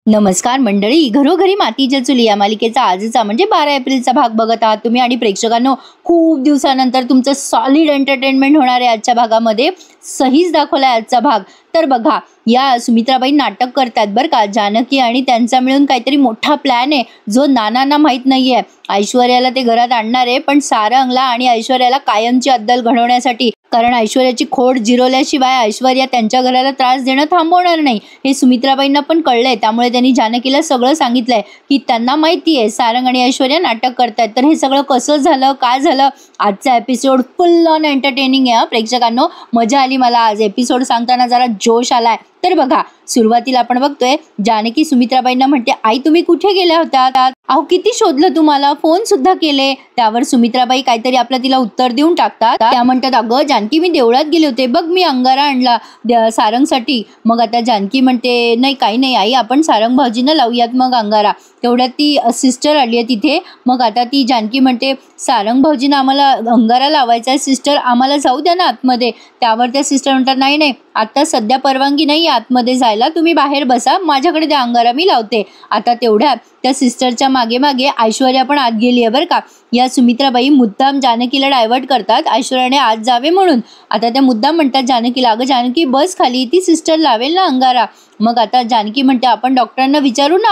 नमस्कार मंडळी, घरोघरी मातीच्या चुली या मालिकेचा आजचा म्हणजे 12 एप्रिलचा भाग बघत आहात तुम्ही. आणि प्रेक्षकांनो, खूप दिवसानंतर तुमचं सॉलिड एंटरटेनमेंट होणार आहे आजच्या भागामध्ये. सहीच दाखवलाय आजचा भाग. तर बघा, या सुमित्राबाई नाटक करतात बरं का. जानकी आणि त्यांचा मिळून काहीतरी मोठा प्लॅन आहे जो नानांना माहीत नाहीये. ऐश्वर्याला ते घरात आणणार आहे, पण सारंगला आणि ऐश्वर्याला कायमची अद्दल घडवण्यासाठी. कारण ऐश्वर्याची खोड जिरवल्याशिवाय ऐश्वर्या त्यांच्या घराला त्रास देणं थांबवणार नाही हे सुमित्राबाईंना पण कळलंय. त्यामुळे त्यांनी जानकीला सगळं सांगितलंय की त्यांना माहिती आहे सारंग आणि ऐश्वर्या नाटक करतायत. तर हे सगळं कसं झालं, काय झालं, आजचा एपिसोड फुल ऑन एंटरटेनिंग आहे प्रेक्षकांनो. मजा आली मला आज एपिसोड सांगताना, जरा जोश आलाय. तर बघा, सुरुवातीला आपण बघतोय जानकी सुमित्राबाईंना म्हणते, आई तुम्ही कुठे गेल्या होत्या? अहो किती शोधलं तुम्हाला, फोन सुद्धा केले. त्यावर सुमित्राबाई काहीतरी आपलं तिला उत्तर देऊन टाकतात. त्या म्हणतात, अगं जानकी मी देवळात गेले होते, बघ मी अंगारा आणला सारंगसाठी. मग आता जानकी म्हणते, नाही काही नाही आई, आपण सारंग भाऊजींना लावूयात मग अंगारा. तेवढ्यात ती सिस्टर आली आहे तिथे. मग आता ती जानकी म्हणते, सारंग भाऊजींना आम्हाला अंगारा लावायचा आहे सिस्टर, आम्हाला जाऊ द्या ना आतमध्ये. त्यावर त्या सिस्टर म्हणतात, नाही नाही आता सध्या परवानगी नाही आतमध्ये जायला, तुम्ही बाहेर बसा, माझ्याकडे त्या अंगारा मी लावते. आता तेवढ्यात त्या सिस्टरच्या मागे मागे ऐश्वर्या पण आत गेली आहे बरं का. या सुमित्राबाई मुद्दाम जानकीला डायव्हर्ट करतात ऐश्वर्याने आत जावे म्हणून. आता त्या मुद्दाम म्हणतात जानकीला, अगं जानकी बस खाली, ती सिस्टर लावेल ना अंगारा. मग आता जानकी म्हणते, आपण डॉक्टरांना विचारू ना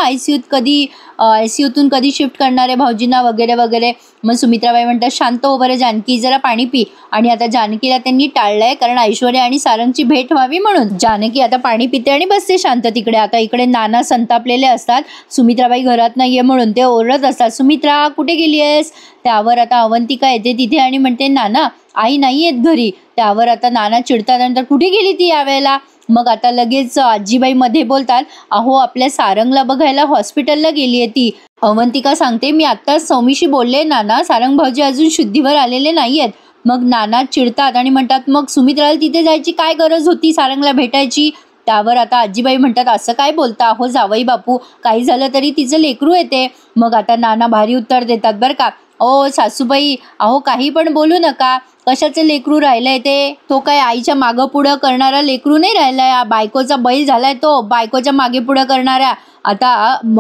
आयसीयूतून कधी शिफ्ट करणार आहे भाऊजींना वगैरे वगैरे. मग सुमित्राबाई म्हणतात, शांत हो बरं जानकी, जरा पाणी पी. आणि आता जानकीला त्यांनी टाळलंय कारण ऐश्वर्या आणि सारंगची भेट व्हावी म्हणून. जानकी आता पाणी पिते आणि बसते शांत तिकडे. आता इकडे नाना संतापलेले असतात, सुमित्राबाई घरात नाहीये म्हणून. ते ओरडत असतात, सुमित्रा कुठे गेली आहेस? त्यावर आता अवंतिका येते तिथे आणि म्हणते, नाना आई नाही येत घरी. त्यावर आता नाना चिडतानंतर, कुठे गेली ती यावेळेला? मग आता लगेच आजीबाई मध्ये बोलतात, अहो आपल्या सारंगला बघायला हॉस्पिटलला गेली आहे ती. अवंतिका सांगते, मी आत्ताच सौमीशी बोलले नाना, सारंग भाऊजी अजून शुद्धीवर आलेले नाहीयेत. मग नाना चिडतात आणि म्हणतात, मग सुमित्राला तिथे जायची काय गरज होती सारंगला भेटायची? त्यावर आता आजीबाई म्हणतात, असं काय बोलता अहो जावई बापू, काही झालं तरी तिचं लेकरू येते. मग आता नाना भारी उत्तर देतात बरं का, ओ सासूबाई अहो काही पण बोलू नका, कशाचं लेकरू राहिलंय ते? तो काय आईच्या मागं पुढं करणारा लेकरू नाही राहिलाय, बायकोचा बैल झालाय तो, बायकोच्या मागे पुढं करणाऱ्या. आता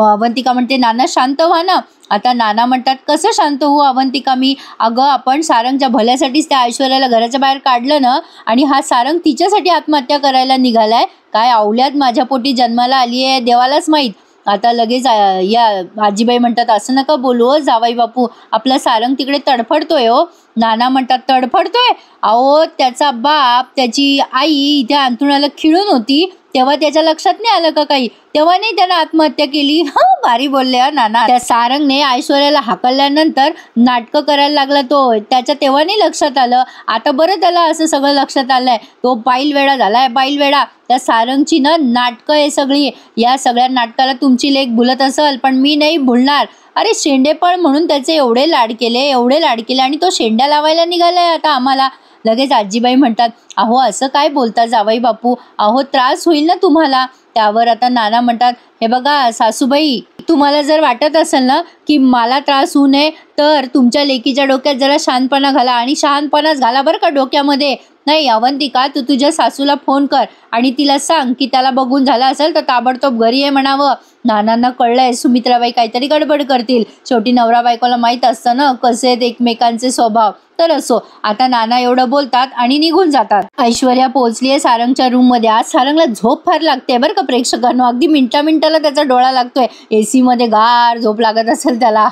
अवंतिका म्हणते, नाना शांत व्हा ना. आता नाना म्हणतात, कसं शांत होऊ अवंतिका मी? अगं आपण सारंगच्या भल्यासाठीच त्या ऐश्वर्याला घराच्या बाहेर काढलं ना, आणि हा सारंग तिच्यासाठी आत्महत्या करायला निघालाय. काय अवल्यात माझ्या पोटी जन्माला आली आहे देवालाच माहीत. आता लगेच या आजीबाई म्हणतात, असं नका बोलू जावाई बापू, आपला सारंग तिकडे तडफडतोय हो. नाना म्हणतात, तडफडतोय? अहो त्याचा बाप, त्याची आई इथे अंथरुणाला खिळून होती तेव्हा त्याच्या लक्षात नाही आलं का काही? तेव्हा नाही त्यानं आत्महत्या केली? भारी बोलले नाना. त्या सारंगने ऐश्वर्याला हाकलल्यानंतर नाटकं करायला लागला तो, त्याच्या तेव्हा नाही लक्षात आलं. आता बरं त्याला असं सगळं लक्षात आलंय, तो बाईलवेडा झालाय बाईलवेडा. त्या सारंगची ना नाटकं आहे सगळी. या सगळ्या नाटकाला तुमची लेक भुलत असेल, पण मी नाही भुलणार. अरे शेंडेपळ म्हणून त्याचे एवढे लाड केले आणि तो शेंड्या लावायला निघालाय आता आम्हाला. लगेच आजीबाई म्हणतात, अहो असं काय बोलता जावई बापू, अहो त्रास होईल ना तुम्हाला. त्यावर आता नाना म्हणतात, हे बघा सासूबाई, तुम्हाला जर वाटत असेल ना की मला त्रास होऊ नये, तर तुमच्या लेकीच्या डोक्यात जरा शांतपणा घाला, आणि शहाणपणाच घाला बरं का डोक्यामध्ये. नाही अवंतिका, तू तुझ्या सासूला फोन कर आणि तिला सांग की त्याला बघून झाला असेल तर ताबडतोब घरी ये म्हणावं. नानांना कळलंय सुमित्राबाई काहीतरी गडबड करतील. शेवटी नवरा बायकोला माहीत असतं ना कसे आहेत एकमेकांचे स्वभाव. तर असो, आता नाना एवढं बोलतात आणि निघून जातात. ऐश्वर्या पोहोचलीये सारंगच्या रूम मध्ये. आज सारंगला झोप फार लागते बरं का प्रेक्षकांनो, अगदी मिनिटाला त्याचा डोळा लागतोय. एसी मध्ये गार झोप लागत असेल त्याला.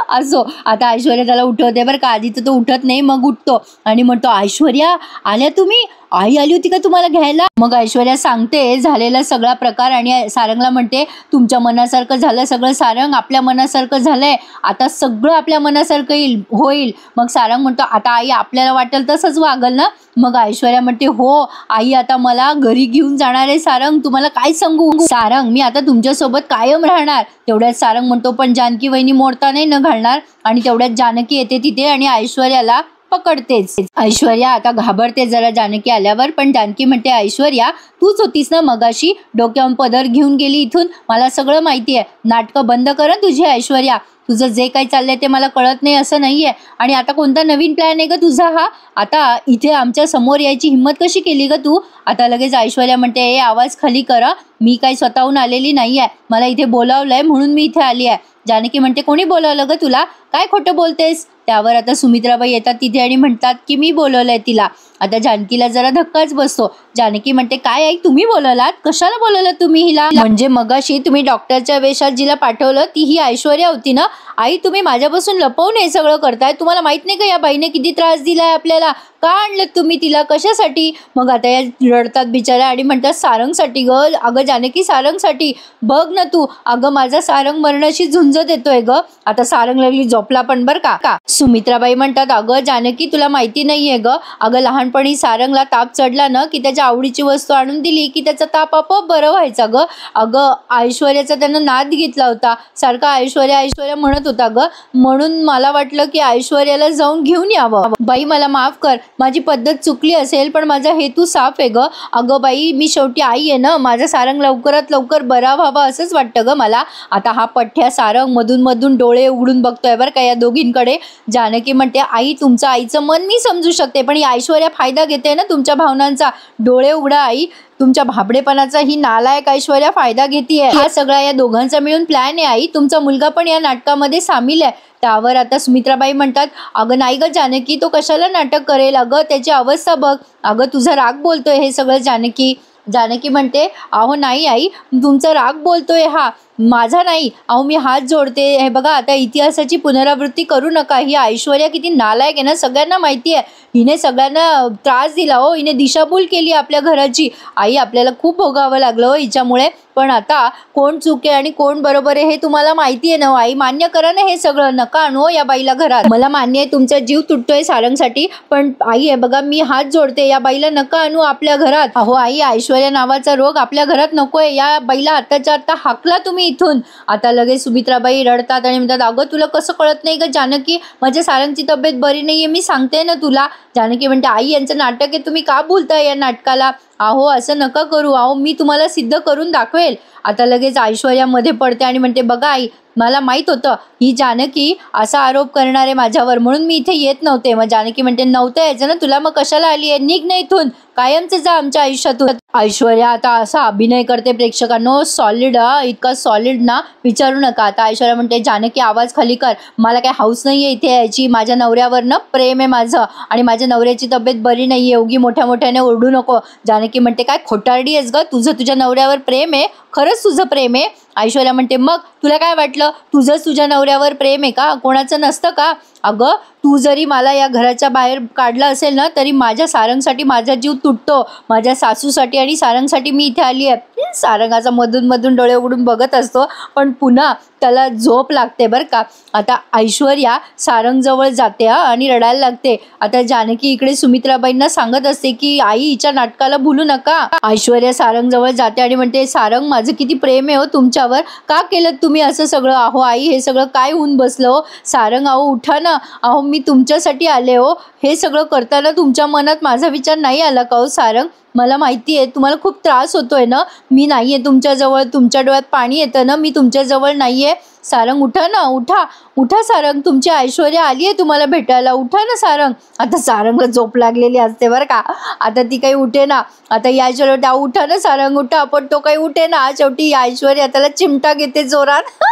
असो, आता ऐश्वर्या त्याला उठवते बरं का. आधी तर तो उठत नाही, मग उठतो आणि म्हणतो, ऐश्वर्या आल्या तुम्ही? आई आली होती का तुम्हाला घ्यायला? मग ऐश्वर्या सांगते झालेला सगळा प्रकार आणि सारंगला म्हणते, तुमच्या मनासारखं झालं सगळं सारंग, आपल्या मनासारखं झालंय, आता सगळं आपल्या मनासारखं होईल. मग सारंग म्हणतो, आता आई आपल्याला वाटेल तसंच वागल ना? मग ऐश्वर्या म्हणते, हो आई, आता मला घरी घेऊन जाणार आहे सारंग, तुम्हाला काय सांगू सारंग, मी आता तुमच्यासोबत कायम राहणार. तेवढ्यात सारंग म्हणतो, पण जानकी वहिनी मोडता नाही न घालणार. आणि तेवढ्यात जानकी येते तिथे आणि ऐश्वर्याला पकडतेच. ऐश्वर्या आता घाबरते जरा जानकी आल्यावर, पण जानकी म्हणते ऐश्वर्या तूच होतीस ना मगाशी डोक्यावर पदर घेऊन गेली इथून, मला सगळं माहिती आहे. नाटकं बंद कर तुझी ऐश्वर्या, तुझं जे काही चाललंय ते मला कळत नाही असं नाहीये. आणि आता कोणता नवीन प्लॅन आहे ग तुझा हा? आता इथे आमच्या समोर यायची हिंमत कशी केली ग तू? आता लगेच ऐश्वर्या म्हणते ए आवाज खाली करा, मी काही स्वतःहून आलेली नाहीये, मला इथे बोलावलंय म्हणून मी इथे आली आहे. जानकी म्हणते कोणी बोलावलं ग तुला, काय खोटं बोलतेस? त्यावर आता सुमित्राबाई येतात तिथे आणि म्हणतात की मी बोलवलंय तिला. आता जानकीला जरा धक्काच बसतो. जानकी म्हणते काय आई तुम्ही बोलवलात, कशाला बोलवलं तुम्ही हिला? म्हणजे मगाशी तुम्ही डॉक्टरच्या वेशात जिला पाठवलं ती ही ऐश्वर्या होती ना? आई तुम्ही माझ्यापासून लपवून हे सगळं करताय, तुम्हाला माहित नाही का या बाईने किती त्रास दिलाय आपल्याला, का आणलं तुम्ही तिला, कशासाठी? मग आता या रडतात बिचाऱ्या आणि म्हणतात सारंगसाठी ग. अगं जानकी सारंगसाठी, बघ ना तू, अगं माझा सारंग मरणाशी झुंजत येतोय ग. आता सारंग लागली झोपला पण बर का. सुमित्राबाई म्हणतात अगं जानकी तुला माहिती नाहीये ग, अगं लहानपणी सारंगला ताप चढला ना की त्याच्या आवडीची वस्तू आणून दिली की त्याचा ताप आपोआप बरं व्हायचा ग. अगं ऐश्वर्याचा त्यानं नाद घेतला होता, सारखा ऐश्वर्या ऐश्वर्या म्हणत होता ग, म्हणून मला वाटलं की ऐश्वर्याला जाऊन घेऊन यावं. बाई मला माफ कर, माझी पद्धत चुकली असेल पण माझा हेतू साफ आहे ग. अगं बाई मी शेवटी आई आहे ना, माझा सारंग लवकरात लवकर बरा व्हावा असंच वाटतं ग मला. आता हा पठ्या सारंग मधून मधून डोळे उघडून बघतोय बरं का या दोघींकडे. जानकी म्हणते आई तुमचं आईचं मन मी समजू शकते, पण ही ऐश्वर्या फायदा घेते ना तुमच्या भावनांचा. डोळे उघडा आई, तुमच्या भाबडेपणाचा ही नालायक ऐश्वर्या फायदा घेतीये. हा सगळा या दोघांचा मिळून प्लॅन आहे आई, तुमचा मुलगा पण या नाटकामध्ये सामील आहे. त्यावर आता सुमित्राबाई म्हणतात अगं नाही ग जानकी, तो कशाला नाटक करेल, अगं त्याची अवस्था बघ, अगं तुझा राग बोलतोय हे सगळं जानकी. जानकी म्हणते अहो नाही आई, तुमचा राग बोलतोय हा, माझा नाही. अहो मी हात जोडते, हे बघा आता इतिहासाची पुनरावृत्ती करू नका. ही ऐश्वर्या किती नालायक आहे ना, सगळ्यांना माहिती आहे. हिने सगळ्यांना त्रास दिला हो, हिने दिशाभूल केली आपल्या घराची. आई आपल्याला खूप भोगावं लागलं हो हिच्यामुळे, पण आता कोण चूक आहे आणि कोण बरोबर आहे हे तुम्हाला माहिती आहे ना आई, मान्य करा ना हे सगळं, नका आणू या बाईला घरात. मला मान्य आहे तुमचा जीव तुटतोय सारंगसाठी, पण आई हे बघा मी हात जोडते, या बाईला नका आणू आपल्या घरात. अहो आई ऐश्वर्या नावाचा रोग आपल्या घरात नकोय, या बाईला आत्ताच्या आत्ता हाकला तुम्ही इथून. आता लगेच सुमित्राबाई रडतात आणि म्हणतात अगं तुला कसं कळत नाही ग जानकी, माझ्या सारंगची तब्येत बरी नाहीये, मी सांगते ना तुला. जानकी म्हणते आई यांचं नाटक आहे, तुम्ही का बोलताय या नाटकाला? अहो असं नका करू, अहो मी तुम्हाला सिद्ध करून दाखवेल. आता लगेच ऐश्वर्या मध्ये पडते आणि म्हणते बघा आई मला माहित होतं ही जानकी असा आरोप करणार आहे माझ्यावर, म्हणून मी इथे येत नव्हते. मग जानकी म्हणते नव्हतं यायचं ना तुला, मग कशाला आली आहे, निघ ना इथून, कायमचं जा आमच्या आयुष्यातून. ऐश्वर्या आता असा अभिनय करते प्रेक्षकांनो, सॉलिड, इतका सॉलिड ना विचारू नका. आता ऐश्वर्या म्हणते जानकी आवाज खाली कर, मला काय हाऊस नाहीये इथे यायची, माझ्या नवऱ्यावर ना प्रेम आहे माझं आणि माझ्या नवऱ्याची तब्येत बरी नाहीये, उगी मोठ्या मोठ्याने ओरडू नको. जानकी म्हणते काय खोटारडी आहेस ग, तुझं तुझ्या नवऱ्यावर प्रेम आहे, खरंच तुझं प्रेम आहे? ऐश्वर्या म्हणते मग तुला काय वाटलं, तुझंच तुझ्या नवऱ्यावर प्रेम आहे का, कोणाचं नसतं का? अगं तू जरी मला या घराच्या बाहेर काढलं असेल ना तरी माझ्या सारंगसाठी माझा जीव तुटतो, माझ्या सासूसाठी आणि सारंगसाठी मी इथे आली आहे. सारंगाचा मधून मधून डोळे उघडून बघत असतो, पण पुन्हा त्याला झोप लागते बरं का. आता ऐश्वर्या सारंगजवळ जाते आणि रडायला लागते. आता जानकी इकडे सुमित्राबाईंना सांगत असते की आई हिच्या नाटकाला भूलू नका. ऐश्वर्या सारंगजवळ जाते आणि म्हणते सारंग माझं किती प्रेम आहे हो तुमच्यावर, का केलं तुम्ही असं सगळं? अहो आई हे सगळं काय होऊन बसलं हो? सारंग अहो उठा ना, अहो मी तुमच्यासाठी आले हो. हे सगळं करताना तुमच्या मनात माझा विचार नाही आला का हो सारंग? मला माहिती आहे तुम्हाला खूप त्रास होतोय ना, मी नाहीये तुमच्याजवळ, तुमच्या डोळ्यात पाणी येतं ना, मी तुमच्याजवळ नाहीये. सारंग उठा ना, उठा उठा सारंग, तुमची ऐश्वर्या आली आहे तुम्हाला भेटायला, उठा ना सारंग. आता सारंगला झोप लागलेली असते बरं का, आता ती काही उठे ना. आता या ऐश्वर्या उठा ना सारंग उठा, पण तो काही उठे ना. शेवटी ऐश्वर्या त्याला चिमटा घेते जोरात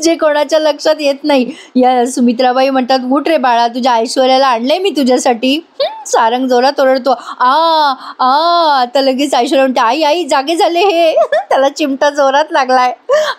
जे कोणाच्या लक्षात येत नाही. या सुमित्राबाई म्हणतात उठ रे बाळा, तुझ्या ऐश्वर्याला आणलंय मी तुझ्यासाठी. सारंग जोरात ओरडतो आता लगेच ऐश्वर्या म्हणते आई आई जागे झाले हे त्याला चिमटा जोरात लागलाय.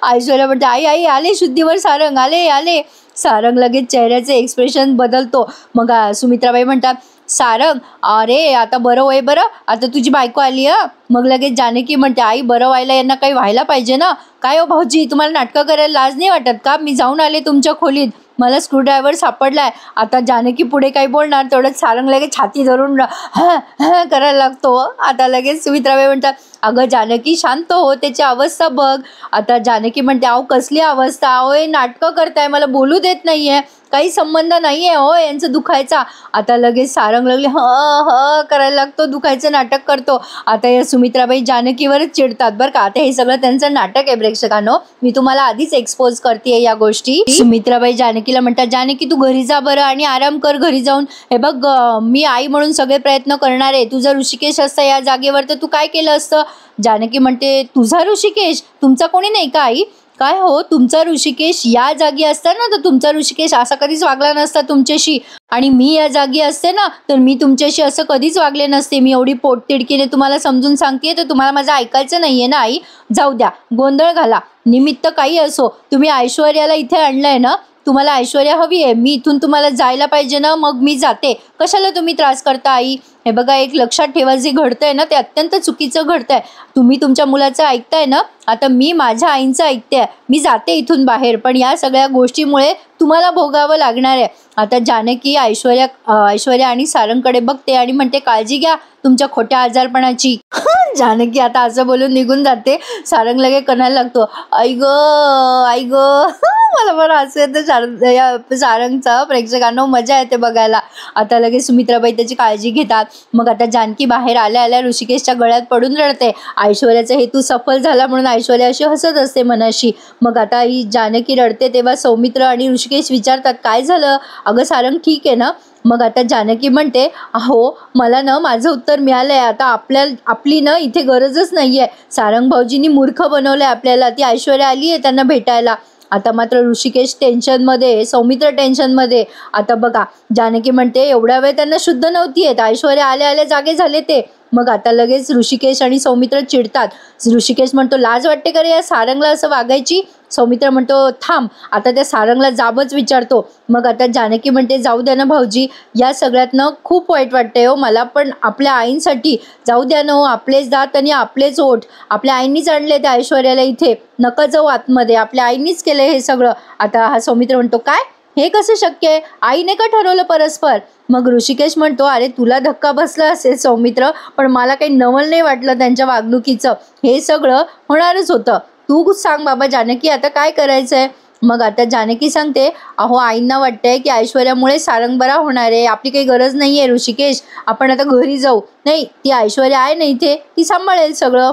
ऐश्वर्या म्हणते आई आई आले शुद्धीवर सारंग, आले आले. सारंग लगेच चेहऱ्याचे एक्सप्रेशन बदलतो. मग सुमित्राबाई म्हणतात सारंग अरे आता बरं होय, बरं आता तुझी बायको आली. मग लगेच जानकी म्हणते आई बरं व्हायला यांना काही व्हायला पाहिजे ना. काय हो भाऊजी तुम्हाला नाटकं करायला लाज नाही वाटत का? मी जाऊन आले तुमच्या खोलीत, मला स्क्रूड्रायव्हर सापडलाय. आता जानकी पुढे काही बोलणार तेवढंच सारंग लगेच छाती धरून करायला लागतो. आता लगेच सुमित्राबाई म्हणतात अगं जानकी शांत हो, त्याची अवस्था बघ. आता जानकी म्हणते अहो कसली अवस्था, अहो हे नाटकं करताय, मला बोलू देत नाहीये. काही संबंध नाहीये हो यांचं दुखायचा. आता लगेच सारंग लागले ह करायला लागतो, दुखायचं नाटक करतो. आता या सुमित्राबाई जानकीवरच चिडतात बरं का. आता हे सगळं त्यांचं नाटक आहे प्रेक्षकांनो, मी तुम्हाला आधीच एक्सपोज करते या गोष्टी. सुमित्राबाई जानकीला म्हणतात, जानकी तू घरी जा बरं आणि आराम कर घरी जाऊन. हे बघ मी आई म्हणून सगळे प्रयत्न करणार आहे. तुझा ऋषिकेश असता या जागेवर तर तू काय केलं असतं. जानकी म्हणते, तुझा ऋषिकेश? तुमचा कोणी नाही का आई? काय हो, तुमचा ऋषिकेश या जागी असता ना तर तुमचा ऋषिकेश असा कधीच वागला नसता तुमच्याशी. आणि मी या जागी असते ना तर मी तुमच्याशी असं कधीच वागले नसते. मी एवढी पोटतिडकीने तुम्हाला समजून सांगते तर तुम्हाला माझं ऐकायचं नाहीये ना आई. जाऊ द्या, गोंधळ घाला, निमित्त काही असो, तुम्ही ऐश्वर्याला इथे आणलंय ना, तुम्हाला ऐश्वर्या हवी आहे, मी इथून तुम्हाला जायला पाहिजे ना, मग मी जाते. कशाला तुम्ही त्रास करता आई. हे बघा, एक लक्षात ठेवा, जे घडतंय ना ते अत्यंत चुकीचं घडतंय. तुम्ही तुमच्या मुलाचं ऐकताय ना, आता मी माझ्या आईंचं ऐकते. मी जाते इथून बाहेर, पण या सगळ्या गोष्टीमुळे तुम्हाला भोगावं लागणार आहे. आता जानकी ऐश्वर्या आणि सारंगकडे बघते आणि म्हणते, काळजी घ्या तुमच्या खोट्या आजारपणाची. जानकी आता असं बोलून निघून जाते. सारंग लगे कणायला लागतो, आई ग मला बरं असं येतं सारंगचं. प्रेक्षकांना मजा येते बघायला. आता लगेच सुमित्राबाई त्याची काळजी घेतात. मग आता जानकी बाहेर आल्या आल्या ऋषिकेशच्या गळ्यात पडून रडते. ऐश्वर्याचा हेतू सफल झाला म्हणून ऐश्वर्या अशी हसत असते मनाशी. मग आता ही जानकी रडते तेव्हा सौमित्र आणि ऋषिकेश विचारतात, काय झालं अगं सारंग, ठीक आहे ना. मग आता जानकी म्हणते, अहो मला ना माझं उत्तर मिळालंय. आता आपली ना इथे गरजच नाहीये. सारंग भाऊजींनी मूर्ख बनवलंय आपल्याला. ती ऐश्वर्या आली आहे त्यांना भेटायला. आता मात्र ऋषिकेश टेन्शनमध्ये, सौमित्र टेन्शनमध्ये. आता बघा, जानकी म्हणते, एवढा वेळ त्यांना शुद्ध नव्हती येत, ऐश्वर्या आल्या आल्या जागे झाले ते. मग आता लगेच ऋषिकेश आणि सौमित्र चिडतात. ऋषिकेश म्हणतो, लाज वाटते का रे या सारंगला असं वागायची. सौमित्र म्हणतो, थांब आता त्या सारंगला जाबच विचारतो. मग आता जानकी म्हणते, जाऊ द्या ना भाऊजी, या सगळ्यातनं खूप वाईट वाटतंय हो मला, पण आपल्या आईंसाठी जाऊ द्या ना हो, आपलेच दात आणि आपलेच ओठ. आपल्या आईंनीच आणले त्या ऐश्वर्याला इथे, नका जाऊ आतमध्ये, आपल्या आईंनीच केलं हे सगळं. आता हा सौमित्र म्हणतो, काय हे कसं शक्य आहे, आईने का ठरवलं परस्पर. मग ऋषिकेश म्हणतो, अरे तुला धक्का बसला असेल सौमित्र, पण मला काही नवल नाही वाटलं त्यांच्या वागणुकीचं. हे सगळं होणारच होतं. तू सांग बाबा जानकी, आता काय करायचंय. मग आता जानकी सांगते, अहो आईंना वाटतंय की ऐश्वर्यामुळे सारंग बरा होणार आहे, आपली काही गरज नाही आहे ऋषिकेश, आपण आता घरी जाऊ. नाही, ती ऐश्वर्या आहे ना इथे, ती सांभाळेल सगळं.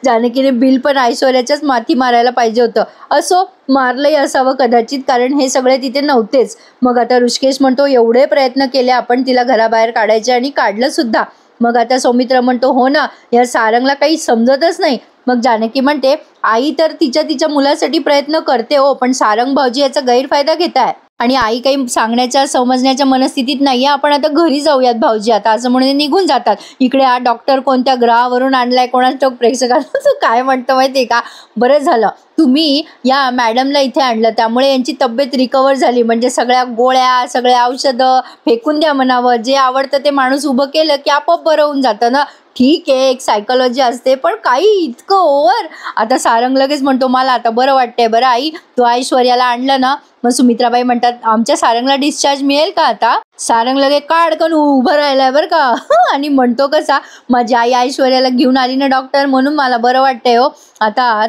जानकीने बिल पण ऐश्वर्याच्याच माथी मारायला पाहिजे होतं. असो, मारलंही असावं कदाचित, कारण हे सगळे तिथे नव्हतेच. मग आता ऋषिकेश म्हणतो, एवढे प्रयत्न केले आपण तिला घराबाहेर काढायचे आणि काढलं सुद्धा. मग आता सौमित्र म्हणतो, हो ना, या सारंगला काही समजतच नाही. मग जानकी म्हणते, आई तर तिच्या मुलासाठी प्रयत्न करते हो, पण सारंग भाऊजी याचा गैरफायदा घेताय आणि आई काही सांगण्याच्या समजण्याच्या मनस्थितीत नाहीये. आपण आता घरी जाऊयात भाऊजी आता, असं म्हणून निघून जातात. इकडे हा डॉक्टर कोणत्या ग्रहावरून आणलाय कोणाच ठाऊक. प्रेक्षकांना काय म्हणतं माहितीये का, बरं झालं तुम्ही या मॅडमला इथे आणलं, त्यामुळे यांची तब्येत रिकवर झाली. म्हणजे सगळ्या गोळ्या, सगळ्या औषधं फेकून द्या म्हणावं, जे आवडतं ते माणूस उभं केलं की आपोआप बरं होऊन जातं ना. ठीक आहे, एक सायकोलॉजी असते, पण काही इतकं ओव्हर. आता सारंग लगेच म्हणतो, मला आता बरं वाटतंय. बरं आई, तू ऐश्वर्याला आणलं ना. मग सुमित्राबाई म्हणतात, आमच्या सारंगला डिस्चार्ज मिळेल का आता. सारंग लगे काढकन उभं राहिलाय बरं का. आणि म्हणतो कसा, माझी आई ऐश्वर्याला घेऊन आली ना डॉक्टर, म्हणून मला बरं वाटतंय हो. आता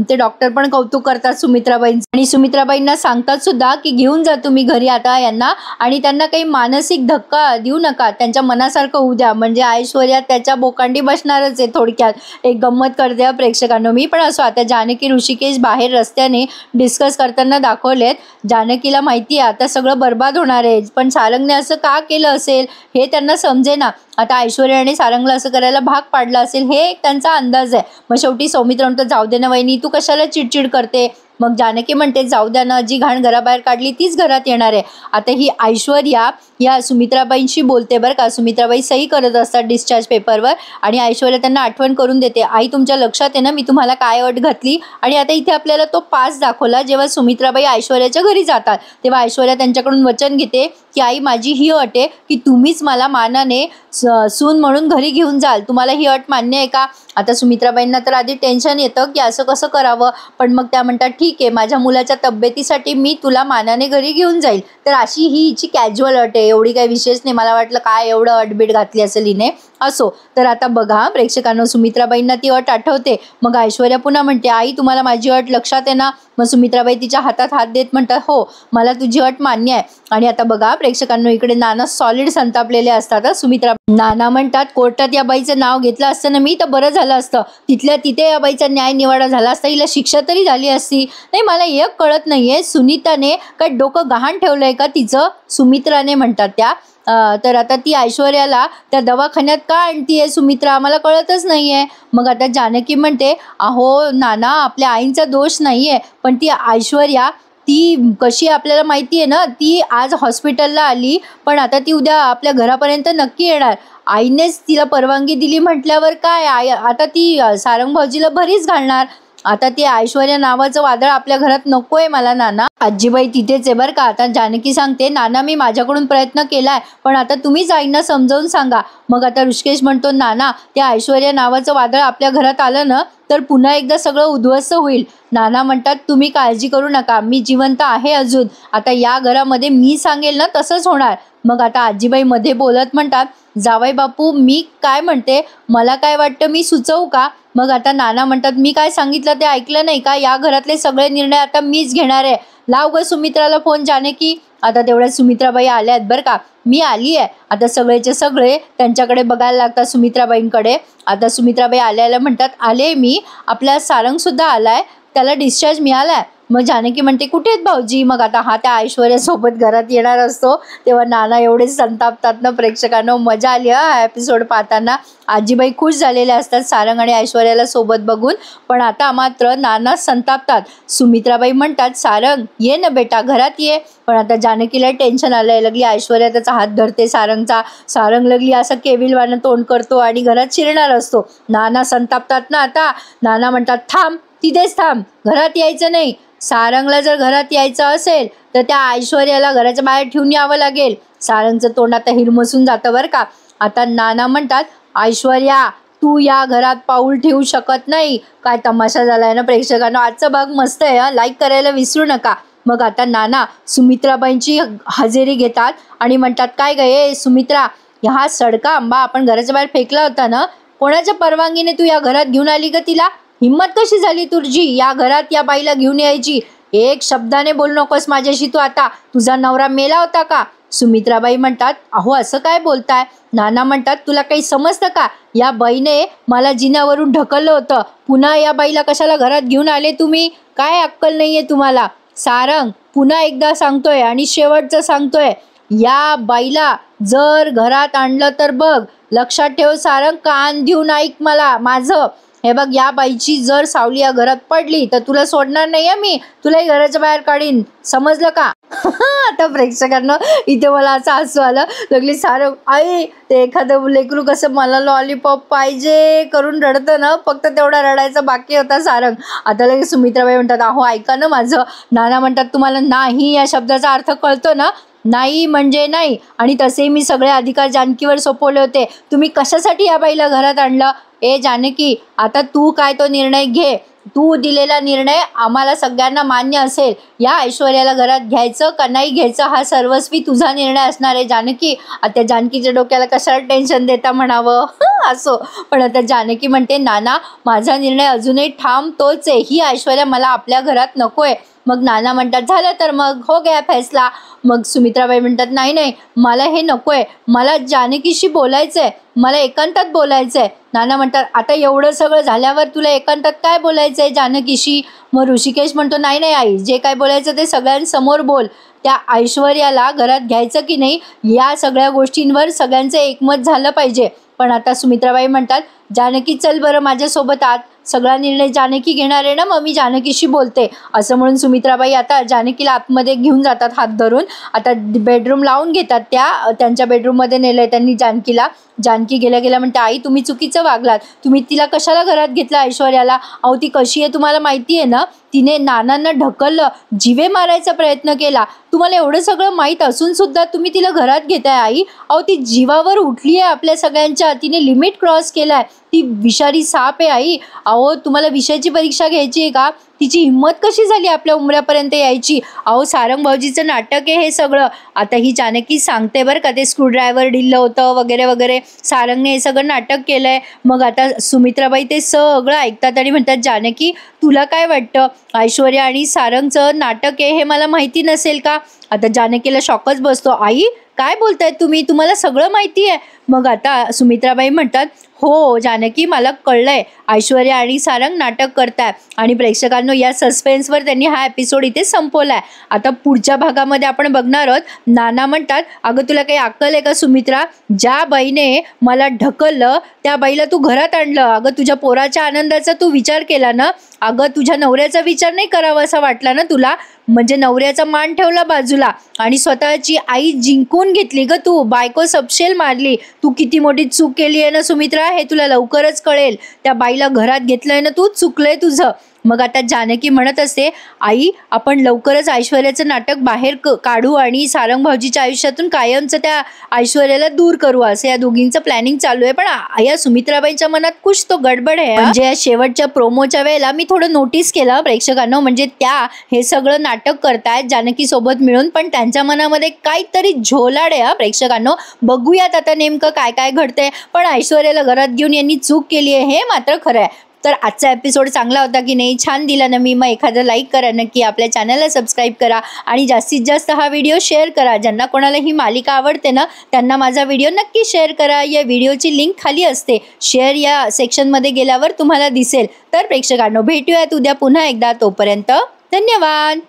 ते डॉक्टर पण कौतुक करतात सुमित्राबाईंचं आणि सुमित्राबाईंना सांगतात सुद्धा की घेऊन जा तुम्ही घरी आता यांना, आणि त्यांना काही मानसिक धक्का देऊ नका, त्यांच्या मनासारखं होऊ द्या. म्हणजे ऐश्वर्या त्याच्या बोकांडी बसणारच आहे थोडक्यात. एक गंमत करते प्रेक्षकांनो मी. पण असो, आता जानकी ऋषिकेश बाहेर रस्त्याने डिस्कस करताना दाखवलेत. जानकीला माहिती आहे आता सगळं बर्बाद होणार आहे, पण सारंगने असं का केलं असेल हे त्यांना समजेना. आता ऐश्वर्याने सारंगला असं करायला भाग पाडला असेल हे एक त्यांचा अंदाज आहे. मग शेवटी सौमित्र म्हणतो, जाऊ दे ना वहिनी, तू कशाला चिडचिड करते. मग जानकी म्हणते, जाऊ द्या ना, जी घाण घराबाहेर काढली तीच घरात येणार आहे. आता ही ऐश्वर्या या सुमित्राबाईंशी बोलते बरं का. सुमित्राबाई सही करत असतात डिस्चार्ज पेपरवर आणि ऐश्वर्या त्यांना आठवण करून देते, आई तुमच्या लक्षात आहे ना मी तुम्हाला काय अट घातली. आणि आता इथे आपल्याला तो पास दाखवला. जेव्हा सुमित्राबाई ऐश्वर्याच्या घरी जातात तेव्हा ऐश्वर्या त्यांच्याकडून वचन घेते की आई माझी ही अट आहे की तुम्हीच मला मानाने सून म्हणून घरी घेऊन जाल, तुम्हाला ही अट मान्य आहे का. आता सुमित्राबाईंना तर आधी टेन्शन येतं की असं कसं करावं, पण मग त्या म्हणतात ठीक आहे, माझ्या मुलाच्या तब्येतीसाठी मी तुला मानाने घरी घेऊन जाईल. तर अशी ही हिची कॅज्युअल अट आहे, एवढी काही विशेष नाही. मला वाटलं काय एवढं अटबीट घातली असेल हिने. असो, तर आता बघा प्रेक्षकांनो, सुमित्राबाईंना ती अट आठवते. मग ऐश्वर्या पुन्हा म्हणते, आई तुम्हाला माझी अट लक्षात आहे ना? मग सुमित्राबाई तिच्या हातात हात देत म्हणतात, हो मला तुझी अट मान्य आहे. आणि आता बघा प्रेक्षकांनो, इकडे नाना सॉलिड संतापलेले असतात. सुमित्रा नाना म्हणतात, कोर्टात या बाईचं नाव घेतलं असतं ना मी तर बरं झालं असतं, तिथल्या तिथे या बाईचा न्याय निवाडा झाला असता, हिला शिक्षा तरी झाली असती. नाही मला एक कळत नाहीये, सुनीताने काय डोकं गहाण ठेवलंय का तिचं? सुमित्राने म्हणतात त्या. तर आता ती ऐश्वर्याला त्या दवाखान्यात का आणतीये सुमित्रा, मला कळतच नाहीये. मग आता जानकी म्हणते, अहो नाना आपल्या आईंचा दोष नाहीये, पण ती ऐश्वर्या ती कशी आपल्याला माहिती आहे ना, ती आज हॉस्पिटलला आली पण आता ती उद्या आपल्या घरापर्यंत नक्की येणार. आईनेच तिला परवानगी दिली म्हटल्यावर काय, आता ती सारंग भाऊजीला भरीच घालणार. आता ते ऐश्वर्या नावाचं वादळ आपल्या घरात नकोय मला नाना. आजीबाई तिथेच आहे बरं का. आता जानकी सांगते, नाना मी माझ्याकडून प्रयत्न केलाय पण आता तुम्हीच आईंना समजावून सांगा. मग आता ऋषिकेश म्हणतो, नाना त्या ऐश्वर्या नावाचं वादळ आपल्या घरात आलं ना तर पुन्हा एकदा सगळं उद्ध्वस्त होईल. नाना म्हणतात, तुम्ही काळजी करू नका, मी जिवंत आहे अजून. आता या घरामध्ये मी सांगेल ना तसंच होणार. मग आता आजीबाई मध्ये बोलत म्हणतात, जावई बापू मी काय म्हणते, मला काय वाटतं मी सुचवू का? मग आता नाना म्हणतात, मी काय सांगितलं ते ऐकलं नाही का? या घरातले सगळे निर्णय आता मीच घेणार आहे. लाव ग सुमित्राला फोन जानकी. आता तेवढ्या सुमित्राबाई आल्या आहेत बरं का. मी आली आहे. आता सगळेचे सगळे त्यांच्याकडे बघायला लागतात सुमित्राबाईंकडे. आता सुमित्राबाई आल्याला म्हणतात, आले मी, आपला सारंग सुद्धा आलाय, त्याला डिस्चार्ज मिळालाय. मग जानकी म्हणते, कुठे आहेत भाऊजी? मग आता हा त्या ऐश्वर्यासोबत घरात येणार असतो तेव्हा नाना एवढे संतापतात ना प्रेक्षकांना. मजा आली हा एपिसोड पाहताना. आजीबाई खुश झालेल्या असतात सारंग आणि ऐश्वर्याला सोबत बघून, पण आता मात्र नाना संतापतात. सुमित्राबाई म्हणतात, सारंग ये ना बेटा घरात ये. पण आता जानकीला टेन्शन आलंय. लगली ऐश्वर्या त्याचा हात धरते सारंगचा. सारंग लगली असं केविलवानं तोंड करतो आणि घरात शिरणार असतो. नाना संतापतात ना आता. नाना म्हणतात, थांब तिथेच थांब, घरात यायचं नाही. सारंगला जर घरात यायचं असेल तर त्या ऐश्वर्याला घराच्या बाहेर ठेवून यावं लागेल. सारंगचं तोंड आता हिरमसून जातं बरं का. आता नाना म्हणतात, ऐश्वर्या तू या घरात पाऊल ठेवू शकत नाही. काय तमाशा झालाय ना प्रेक्षकांना. आजचा भाग मस्त आहे, लाईक करायला विसरू नका. मग आता नाना सुमित्राबाईंची हजेरी घेतात आणि म्हणतात, काय गे सुमित्रा, हा सडका आंबा आपण घराच्या बाहेर फेकला होता ना, कोणाच्या परवानगीने तू या घरात घेऊन आली का तिला? हिम्मत कशी झाली तुझी या घरात या बाईला घेऊन यायची? एक शब्दाने बोलू नकोस माझ्याशी तू आता. तुझा नवरा मेला होता का? सुमित्राबाई म्हणतात, अहो असं काय बोलताय? नाना म्हणतात, तुला काही समजतं का? या बाईने मला जिन्यावरून ढकललं होतं, पुन्हा या बाईला कशाला घरात घेऊन आले तुम्ही? काय अक्कल नाहीये तुम्हाला? सारंग पुन्हा एकदा सांगतोय आणि शेवटचं सांगतोय, या बाईला जर घरात आणलं तर बघ, लक्षात ठेव सारंग, कान देऊन ऐक मला माझं. हे बघ, या बाईची जर सावली या घरात पडली तर तुला सोडणार नाही आहे मी, तुलाही घराच्या बाहेर काढीन, समजलं का? आता प्रेक्षकांना इथे मला असं हसू आलं. लागली सारंग, आई ते एखादं लेकरू कसं मला लॉलीपॉप पाहिजे करून रडतं ना, फक्त तेवढा रडायचा बाकी होता सारंग. आता लगेच सुमित्राबाई म्हणतात, अहो ऐका ना माझं. नाना म्हणतात, तुम्हाला नाही या शब्दाचा अर्थ कळतो ना? नाही म्हणजे नाही, आणि तसे मी सगळे अधिकार जानकीवर सोपवले होते. तुम्ही कशासाठी या बाईला घरात आणलं? ए जानकी, आता तू काय तो निर्णय घे. तू दिलेला निर्णय आम्हाला सगळ्यांना मान्य असेल. या ऐश्वर्याला घरात घ्यायचं का नाही घ्यायचं हा सर्वस्वी तुझा निर्णय असणार आहे जानकी. आता जानकीच्या डोक्याला कशाला टेन्शन देता म्हणावं. असो, पण आता जानकी म्हणते, नाना माझा निर्णय अजूनही ठाम तोच आहे. ही ऐश्वर्या मला आपल्या घरात नकोय. मग नाना म्हणतात, झालं तर मग हो गया फैसला. मग सुमित्राबाई म्हणतात, नाही नाही मला हे नकोय, मला जानकीशी बोलायचंय, मला एकांतात बोलायचंय. नाना म्हणतात, आता एवढं सगळं झाल्यावर तुला एकांतात काय बोलायचंय जानकीशी? मग ऋषिकेश म्हणतो, नाही नाही आई, जे काय बोलायचं ते सगळ्यांसमोर बोल. त्या ऐश्वर्याला घरात घ्यायचं की नाही या सगळ्या गोष्टींवर सगळ्यांचं एकमत झालं पाहिजे. पण आता सुमित्राबाई म्हणतात, जानकी चल बरं माझ्यासोबत आत, सगळा निर्णय जानकी घेणार आहे ना, मग मी जानकीशी बोलते. असं म्हणून सुमित्राबाई आता जानकीला आतमध्ये घेऊन जातात हात धरून. आता बेडरूम लावून घेतात, त्यांच्या बेडरूममध्ये नेलंय त्यांनी जानकीला. जानकी गेल्या गेल्या म्हणते, आई तुम्ही चुकीचं वागलात, तुम्ही तिला कशाला घरात घेतलं ऐश्वर्याला? अहो ती कशी आहे तुम्हाला माहिती आहे ना, तिने नानांना ढकललं, जीवे मारायचा प्रयत्न केला. तुम्हाला एवढं सगळं माहीत असून सुद्धा तुम्ही तिला घरात घेताय आई. अहो ती जीवावर उठली आहे आपल्या सगळ्यांच्या. तिने लिमिट क्रॉस केलाय. ती विषारी साप आहे आई. अहो तुम्हाला विषयाची परीक्षा घ्यायची आहे का? तिची हिंमत कशी झाली आपल्या उमऱ्यापर्यंत यायची? अहो सारंग भाऊजीचं नाटक आहे हे सगळं. आता ही जानकी सांगते बरं का, ते स्क्रूड्रायव्हर डिल्लं होतं वगैरे वगैरे, सारंगने हे सगळं नाटक केलंय. मग आता सुमित्राबाई ते सगळं ऐकतात आणि म्हणतात, जानकी तुला काय वाटतं, ऐश्वर्या आणि सारंगचं नाटक आहे हे मला माहिती नसेल का? आता जानकीला शॉकच बसतो. आई काय बोलताय तुम्ही, तुम्हाला सगळं माहिती आहे? मग आता सुमित्राबाई म्हणतात, हो जानकी मला कळलंय, ऐश्वर्या आणि सारंग नाटक करताय आणि प्रेक्षकांनो या सस्पेन्सवर त्यांनी हा एपिसोड इथे संपवलाय. आता पुढच्या भागामध्ये आपण बघणार आहोत. नाना म्हणतात, अगं तुला काही अक्कल आहे का सुमित्रा? ज्या बाईने मला ढकललं त्या बाईला तू घरात आणलं. अगं तुझ्या पोराच्या आनंदाचा तू विचार केला ना? अगं तुझ्या नवऱ्याचा विचार नाही करावा असा वाटला ना तुला? म्हणजे नवऱ्याचा मान ठेवला बाजूला आणि स्वतःची आई जिंकून घेतली ग तू. बायको सबशेल मारली. तू किती मोठी चूक केली आहे ना सुमित्रा, हे तुला लवकरच कळेल. त्या बाईला घरात घेतलंय ना तू, चुकलंय तुझं. मग आता जानकी म्हणत असते, आई आपण लवकरच ऐश्वर्याचं नाटक बाहेर काढू आणि सारंग भाऊजीच्या आयुष्यातून कायमचं त्या ऐश्वर्याला दूर करू, असं या दोघींचं प्लॅनिंग चालू आहे. पण या सुमित्राबाईंच्या मनात कुछ तो गडबड आहे. म्हणजे या शेवटच्या प्रोमोच्या वेळेला मी थोडं नोटीस केलं प्रेक्षकांना, म्हणजे त्या हे सगळं नाटक करतायत जानकी सोबत मिळून, पण त्यांच्या मनामध्ये काहीतरी झोलाड आहे प्रेक्षकांनो. बघूयात आता नेमकं काय काय घडतंय. पण ऐश्वर्याला घरात घेऊन यांनी चूक केली आहे हे मात्र खरं आहे. तर आजचा एपिसोड चांगला होता की नाही, छान दिला ना मी? मग एखादं लाईक करा नक्की, आपल्या चॅनलला सबस्क्राईब करा आणि जास्तीत जास्त हा व्हिडिओ शेअर करा. ज्यांना कोणाला ही मालिका आवडते ना त्यांना माझा व्हिडिओ नक्की शेअर करा. या व्हिडिओची लिंक खाली असते, शेअर या सेक्शनमध्ये गेल्यावर तुम्हाला दिसेल. तर प्रेक्षकांनो भेटूयात उद्या पुन्हा एकदा. तोपर्यंत धन्यवाद.